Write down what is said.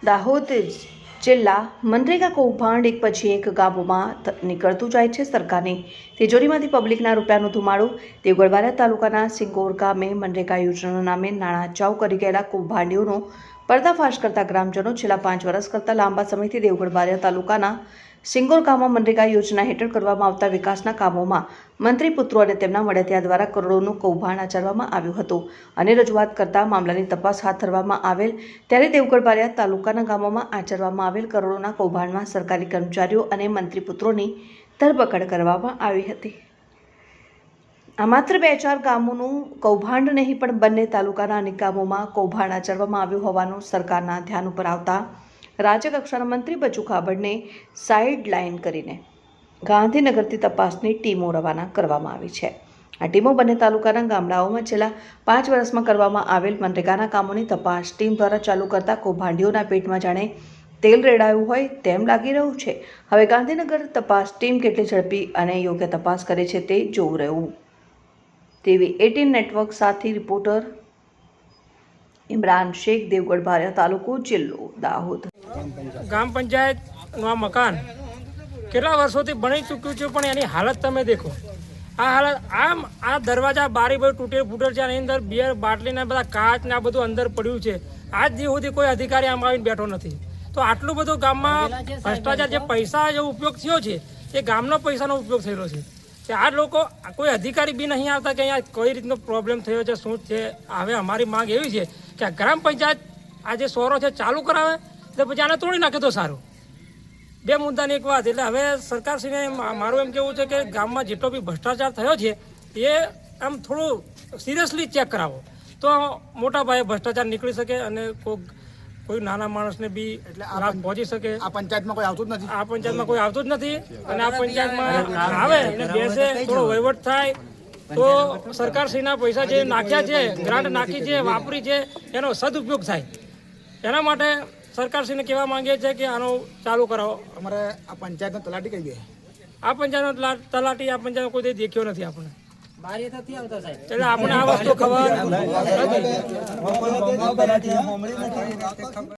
દાહોદ જિલ્લા મનરેગા કૌભાંડ એક પછી એક ગામોમાં નીકળતું જાય છે। સરકારની તિજોરીમાંથી પબ્લિકના રૂપિયાનો ધુમાડો। દેવગઢ બારિયા તાલુકાના સિંગોર ગામે મનરેગા યોજનાના નામે નાણાં ચાઉ કરી ગયેલા કૌભાંડીઓનો પર્દાફાશ કરતા ગ્રામજનો છેલ્લા 5 વર્ષ કરતાં લાંબા સમયથી દેવગઢ બારિયા તાલુકાના સિંગોર ગામમાં મનરેગા યોજના હેઠળ કરવામાં આવતા વિકાસના કામોમાં મંત્રી પુત્રો અને તેમના મળતિયા દ્વારા કરોડોનું કૌભાંડ આચરવામાં આવ્યું હતું અને રજૂઆત કરતા મામલાની તપાસ હાથ ધરવામાં આવેલ ત્યારે દેવગઢ બારિયા તાલુકાના ગામોમાં આચરવામાં આવેલ કરોડોના કૌભાંડમાં સરકારી કર્મચારીઓ અને મંત્રી પુત્રોની ધરપકડ કરવામાં આવી હતી। આ માત્ર 2-4 ગામોનું કૌભાંડ નહીં પણ બંને તાલુકાના અનેક ગામોમાં કૌભાંડ આચરવામાં આવ્યું હોવાનું સરકારના ધ્યાન ઉપર આવતા રાજ્યકક્ષાના મંત્રી બચુ ખાબડને સાઇડ લાઇન કરીને ગાંધીનગરથી તપાસની ટીમો રવાના કરવામાં આવી છે। આ ટીમો બંને તાલુકાના ગામડાઓમાં છેલ્લા 5 વર્ષમાં કરવામાં આવેલ મનરેગાના કામોની તપાસ ટીમ દ્વારા ચાલુ કરતા કૌભાંડીઓના પેટમાં જાણે તેલ રેડાયું હોય તેમ લાગી રહ્યું છે। હવે ગાંધીનગર તપાસ ટીમ કેટલી ઝડપી અને યોગ્ય તપાસ કરે છે તે જોવું રહ્યું। TV 18 નેટવર્ક સાથે રિપોર્ટર ઇમરાન શેખ, દેવગઢ બારિયા તાલુકો, જિલ્લો દાહોદ। ગ્રામ પંચાયતનું આ મકાન કેટલા વર્ષોથી બની ચૂક્યું છે, પણ એની હાલત તમે દેખો। આ હાલત આ દરવાજા બારી બધું તૂટેલ ફૂટેલ છે, આની અંદર બિયર બાટલીના બધા કાચ ને આ બધું અંદર પડ્યું છે। આજ દી સુધી કોઈ અધિકારી આમાં આવીને બેઠો નથી। તો આટલું બધું ગામમાં ભ્રષ્ટાચાર, જે પૈસા જે ઉપયોગ થયો છે એ ગામનો પૈસાનો ઉપયોગ થયેલો છે। કે આ લોકો કોઈ અધિકારી બી નહીં આવતા કે અહીંયા કઈ રીતનો પ્રોબ્લેમ થયો છે, શું છે। હવે અમારી માંગ એવી છે કે આ ગ્રામ પંચાયત આ જે સોરો છે ચાલુ કરાવે તો પછી આને તોડી નાખે તો સારું। 2 મુદ્દાની એક વાત, એટલે હવે સરકારશ્રીને મારું એમ કેવું છે કે ગામમાં જેટલો બી ભ્રષ્ટાચાર થયો છે એ આમ થોડું સિરિયસલી ચેક કરાવો તો મોટા પાયે ભ્રષ્ટાચાર નીકળી શકે અને કોઈ નાના માણસને બી લાભ પહોંચી શકે। આ પંચાયતમાં કોઈ આવતું જ નથી। આ પંચાયતમાં કોઈ આવતું જ નથી અને આ પંચાયતમાં આવે અને બેસે, થોડો વહીવટ થાય તો સરકારશ્રીના પૈસા જે નાખ્યા છે, ગ્રાન્ટ નાખી છે, વાપરી છે, એનો સદુપયોગ થાય। એના માટે સરકારશ્રીને કહેવા માંગીએ છીએ કે આનો ચાલુ કરાવો। અમારે આ પંચાયતનો તલાટી કઈ ગયો? આ પંચાયતનો તલાટી આ પંચાયત કોઈ દેખ્યો નથી આપણે, એટલે આપણે આ વસ્તુ ખબર નથી।